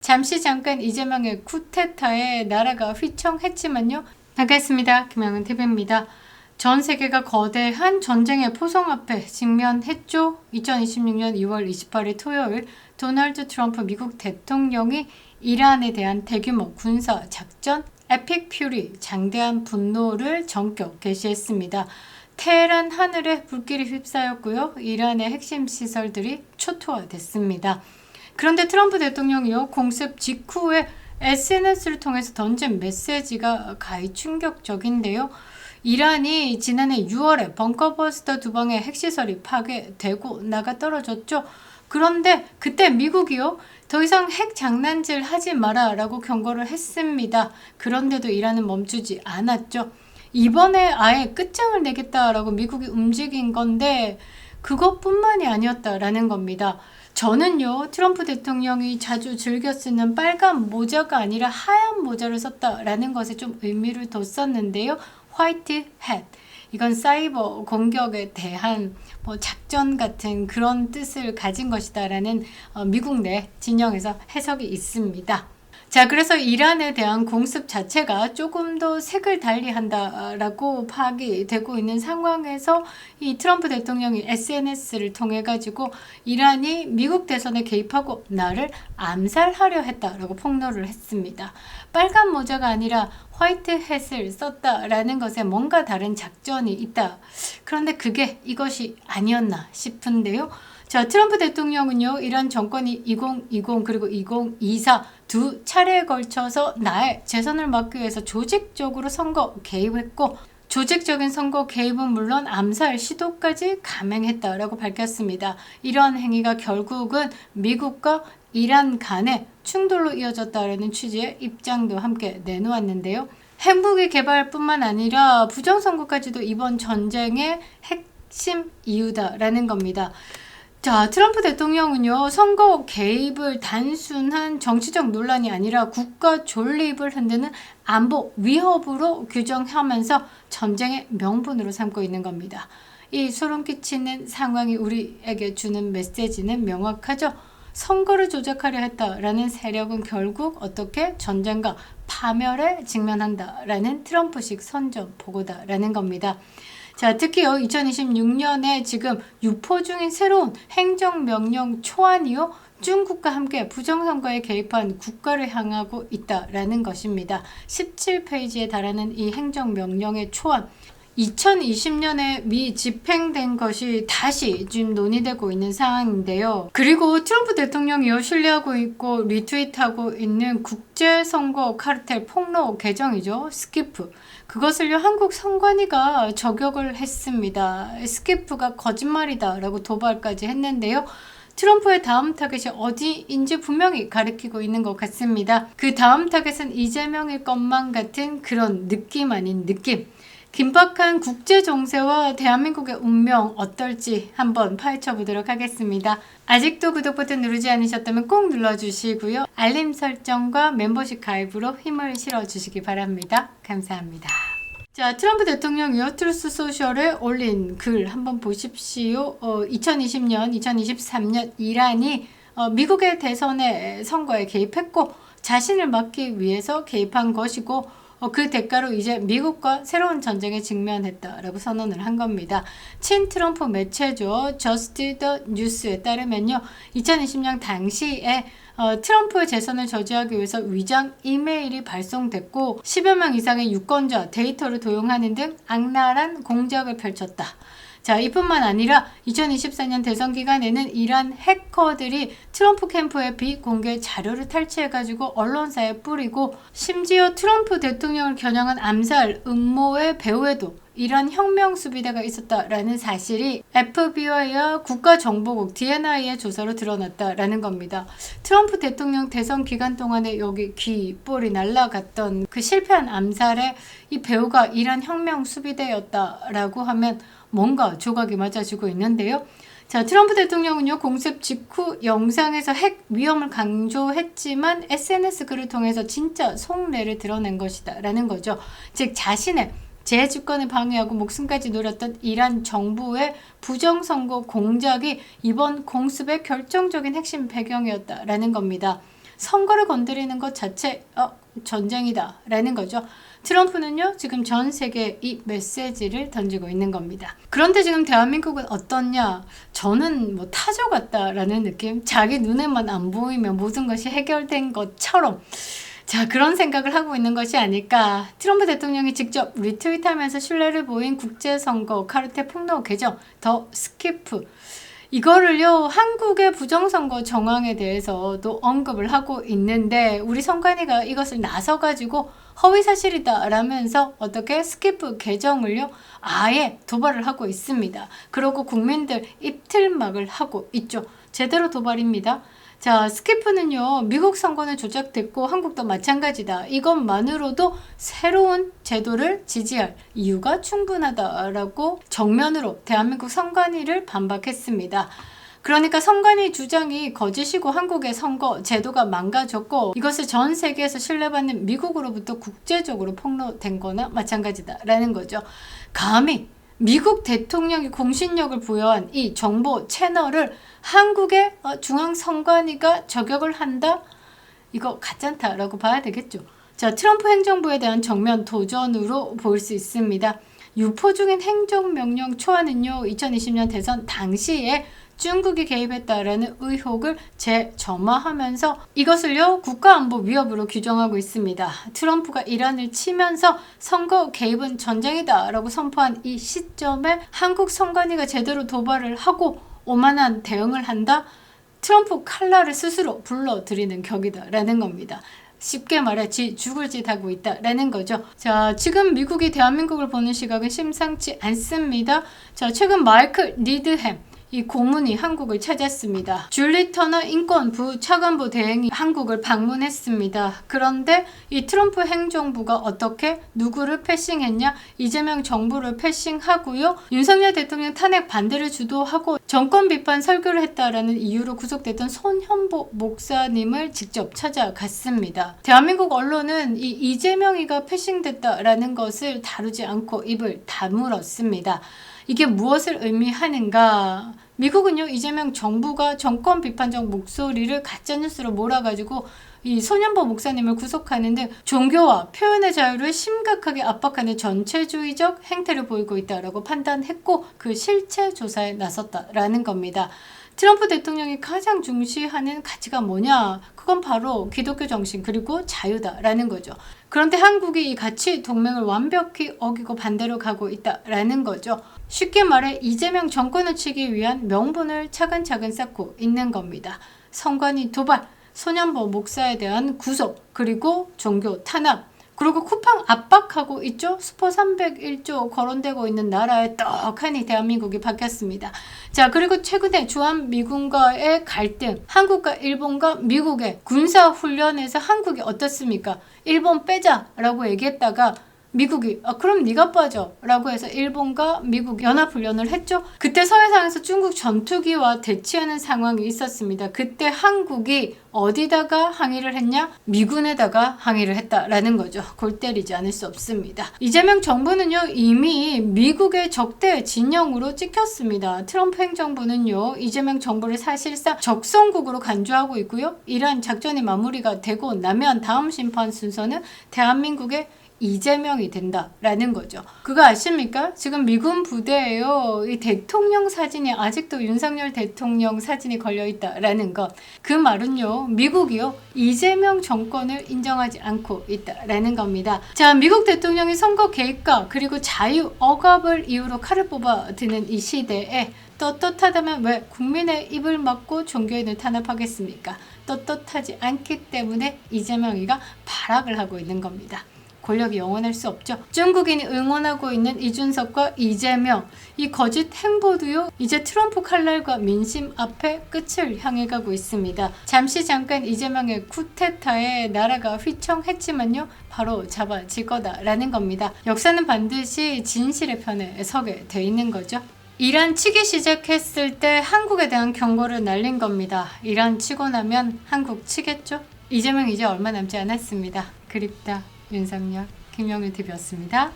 잠깐 이재명의 쿠데타에 나라가 휘청했지만요. 반갑습니다. 김양은 TV입니다. 전 세계가 거대한 전쟁의 포성 앞에 직면했죠. 2026년 2월 28일 토요일 도널드 트럼프 미국 대통령이 이란에 대한 대규모 군사 작전 에픽 퓨리 장대한 분노를 전격 개시했습니다. 테헤란 하늘에 불길이 휩싸였고요. 이란의 핵심 시설들이 초토화됐습니다. 그런데 트럼프 대통령이요, 공습 직후에 SNS를 통해서 던진 메시지가 가히 충격적인데요. 이란이 지난해 6월에 벙커버스터 2방의 핵시설이 파괴되고 나가 떨어졌죠. 그런데 그때 미국이요, 더 이상 핵 장난질 하지 마라 라고 경고를 했습니다. 그런데도 이란은 멈추지 않았죠. 이번에 아예 끝장을 내겠다라고 미국이 움직인 건데 그것뿐만이 아니었다라는 겁니다. 저는요, 트럼프 대통령이 자주 즐겨 쓰는 빨간 모자가 아니라 하얀 모자를 썼다라는 것에 좀 의미를 뒀었는데요. 화이트 햇. 이건 사이버 공격에 대한 작전 같은 그런 뜻을 가진 것이다라는 미국 내 진영에서 해석이 있습니다. 자, 그래서 이란에 대한 공습 자체가 조금 더 색을 달리한다라고 파악이 되고 있는 상황에서 이 트럼프 대통령이 SNS를 통해 가지고 이란이 미국 대선에 개입하고 나를 암살하려 했다라고 폭로를 했습니다. 빨간 모자가 아니라 화이트 햇을 썼다라는 것에 뭔가 다른 작전이 있다. 그런데 그게 이것이 아니었나 싶은데요. 자, 트럼프 대통령은요, 이란 정권이 2020 그리고 2024 두 차례에 걸쳐서 나의 재선을 막기 위해서 조직적으로 선거 개입했고, 조직적인 선거 개입은 물론 암살 시도까지 감행했다라고 밝혔습니다. 이러한 행위가 결국은 미국과 이란 간의 충돌로 이어졌다라는 취지의 입장도 함께 내놓았는데요. 핵무기 개발뿐만 아니라 부정선거까지도 이번 전쟁의 핵심 이유다라는 겁니다. 자, 트럼프 대통령은요, 선거 개입을 단순한 정치적 논란이 아니라 국가 존립을 흔드는 안보 위협으로 규정하면서 전쟁의 명분으로 삼고 있는 겁니다. 이 소름 끼치는 상황이 우리에게 주는 메시지는 명확하죠. 선거를 조작하려 했다라는 세력은 결국 어떻게 전쟁과 파멸에 직면한다라는 트럼프식 선전포고다라는 겁니다. 자, 특히요, 2026년에 지금 유포 중인 새로운 행정명령 초안이요, 중국과 함께 부정선거에 개입한 국가를 향하고 있다라는 것입니다. 17페이지에 달하는 이 행정명령의 초안, 2020년에 미 집행된 것이 다시 지금 논의되고 있는 상황인데요. 그리고 트럼프 대통령이요, 신뢰하고 있고 리트윗하고 있는 국제선거 카르텔 폭로 계정이죠. 스키프. 그것을요, 한국 선관위가 저격을 했습니다. 스키프가 거짓말이다 라고 도발까지 했는데요. 트럼프의 다음 타겟이 어디인지 분명히 가리키고 있는 것 같습니다. 그 다음 타겟은 이재명일 것만 같은 그런 느낌 아닌 느낌. 긴박한 국제 정세와 대한민국의 운명 어떨지 한번 파헤쳐보도록 하겠습니다. 아직도 구독 버튼 누르지 않으셨다면 꼭 눌러주시고요. 알림 설정과 멤버십 가입으로 힘을 실어주시기 바랍니다. 감사합니다. 자, 트럼프 대통령이요, 트루스 소셜에 올린 글 한번 보십시오. 2020년, 2023년 이란이 미국의 대선에 선거에 개입했고 자신을 막기 위해서 개입한 것이고 그 대가로 이제 미국과 새로운 전쟁에 직면했다라고 선언을 한 겁니다. 친 트럼프 매체죠. 저스트 더 뉴스에 따르면요, 2020년 당시에 트럼프의 재선을 저지하기 위해서 위장 이메일이 발송됐고 10여 명 이상의 유권자 데이터를 도용하는 등 악랄한 공작을 펼쳤다. 자, 이뿐만 아니라 2024년 대선 기간에는 이란 해커들이 트럼프 캠프의 비공개 자료를 탈취해가지고 언론사에 뿌리고, 심지어 트럼프 대통령을 겨냥한 암살 음모의 배후에도 이란 혁명수비대가 있었다라는 사실이 FBI와 국가정보국 DNI의 조사로 드러났다라는 겁니다. 트럼프 대통령 대선 기간 동안에 여기 귀, 뿔이 날아갔던 그 실패한 암살의 이 배후가 이란 혁명수비대였다라고 하면 뭔가 조각이 맞아지고 있는데요. 자, 트럼프 대통령은요, 공습 직후 영상에서 핵 위험을 강조했지만 SNS 글을 통해서 진짜 속내를 드러낸 것이다 라는 거죠. 즉, 자신의 재주권을 방해하고 목숨까지 노렸던 이란 정부의 부정선거 공작이 이번 공습의 결정적인 핵심 배경이었다라는 겁니다. 선거를 건드리는 것 자체 전쟁이다 라는 거죠. 트럼프는요 지금 전 세계에 이 메시지를 던지고 있는 겁니다. 그런데 지금 대한민국은 어떻냐? 저는 뭐 타조 같다라는 느낌? 자기 눈에만 안 보이면 모든 것이 해결된 것처럼 자, 그런 생각을 하고 있는 것이 아닐까. 트럼프 대통령이 직접 리트윗하면서 신뢰를 보인 국제선거 카르텔 폭로 계정 더 스키프 이거를요 한국의 부정선거 정황에 대해서도 언급을 하고 있는데 우리 선관위가 이것을 나서가지고 허위사실이다 라면서 어떻게 스키프 계정을요 아예 도발을 하고 있습니다. 그러고 국민들 입틀막을 하고 있죠. 제대로 도발입니다. 자, 스키프는요 미국 선거는 조작됐고 한국도 마찬가지다. 이것만으로도 새로운 제도를 지지할 이유가 충분하다라고 정면으로 대한민국 선관위를 반박했습니다. 그러니까 선관위 주장이 거짓이고 한국의 선거 제도가 망가졌고 이것을 전 세계에서 신뢰받는 미국으로부터 국제적으로 폭로된 거나 마찬가지다라는 거죠. 감히 미국 대통령이 공신력을 부여한 이 정보 채널을 한국의 중앙선관위가 저격을 한다? 이거 가짜다라고 봐야 되겠죠. 자, 트럼프 행정부에 대한 정면 도전으로 볼 수 있습니다. 유포 중인 행정명령 초안은요 2020년 대선 당시에 중국이 개입했다라는 의혹을 재점화하면서 이것을요 국가안보 위협으로 규정하고 있습니다. 트럼프가 이란을 치면서 선거 개입은 전쟁이다 라고 선포한 이 시점에 한국 선관위가 제대로 도발을 하고 오만한 대응을 한다? 트럼프 칼날을 스스로 불러들이는 격이다 라는 겁니다. 쉽게 말해 죽을 짓 하고 있다라는 거죠. 자, 지금 미국이 대한민국을 보는 시각은 심상치 않습니다. 자, 최근 마이클 니드햄 이 고문이 한국을 찾았습니다. 줄리 터너 인권부 차관보 대행이 한국을 방문했습니다. 그런데 이 트럼프 행정부가 어떻게 누구를 패싱했냐? 이재명 정부를 패싱하고요. 윤석열 대통령 탄핵 반대를 주도하고 정권 비판 설교를 했다라는 이유로 구속됐던 손현보 목사님을 직접 찾아갔습니다. 대한민국 언론은 이 이재명이가 패싱됐다라는 것을 다루지 않고 입을 다물었습니다. 이게 무엇을 의미하는가? 미국은요 이재명 정부가 정권 비판적 목소리를 가짜뉴스로 몰아가지고 이 손현보 목사님을 구속하는데 종교와 표현의 자유를 심각하게 압박하는 전체주의적 행태를 보이고 있다라고 판단했고 그 실체 조사에 나섰다라는 겁니다. 트럼프 대통령이 가장 중시하는 가치가 뭐냐? 그건 바로 기독교 정신 그리고 자유다라는 거죠. 그런데 한국이 이 가치 동맹을 완벽히 어기고 반대로 가고 있다라는 거죠. 쉽게 말해 이재명 정권을 치기 위한 명분을 차근차근 쌓고 있는 겁니다. 선관위 도발, 손현보 목사에 대한 구속, 그리고 종교 탄압, 그리고 쿠팡 압박하고 있죠. 스포 301조 거론되고 있는 나라에 떡하니 대한민국이 바뀌었습니다. 자, 그리고 최근에 주한미군과의 갈등, 한국과 일본과 미국의 군사훈련에서 한국이 어떻습니까? 일본 빼자라고 얘기했다가 미국이 그럼 네가 빠져 라고 해서 일본과 미국 연합훈련을 했죠. 그때 서해상에서 중국 전투기와 대치하는 상황이 있었습니다. 그때 한국이 어디다가 항의를 했냐? 미군에다가 항의를 했다라는 거죠. 골 때리지 않을 수 없습니다. 이재명 정부는요 이미 미국의 적대 진영으로 찍혔습니다. 트럼프 행정부는요 이재명 정부를 사실상 적성국으로 간주하고 있고요. 이러한 작전이 마무리가 되고 나면 다음 심판 순서는 대한민국의 이재명이 된다라는 거죠. 그거 아십니까? 지금 미군 부대에요. 이 대통령 사진이 아직도 윤석열 대통령 사진이 걸려있다라는 것. 그 말은요. 미국이요. 이재명 정권을 인정하지 않고 있다라는 겁니다. 자, 미국 대통령이 선거 개입과 그리고 자유 억압을 이유로 칼을 뽑아 드는 이 시대에 떳떳하다면 왜 국민의 입을 막고 종교인을 탄압하겠습니까? 떳떳하지 않기 때문에 이재명이가 발악을 하고 있는 겁니다. 권력이 영원할 수 없죠. 중국인이 응원하고 있는 이준석과 이재명 이 거짓 행보도요 이제 트럼프 칼날과 민심 앞에 끝을 향해 가고 있습니다. 잠깐 이재명의 쿠데타에 나라가 휘청했지만요 바로 잡아질 거다라는 겁니다. 역사는 반드시 진실의 편에 서게 돼 있는 거죠. 이란 치기 시작했을 때 한국에 대한 경고를 날린 겁니다. 이란 치고 나면 한국 치겠죠? 이재명 이제 얼마 남지 않았습니다. 그립다. 윤석열, 김영일 TV였습니다.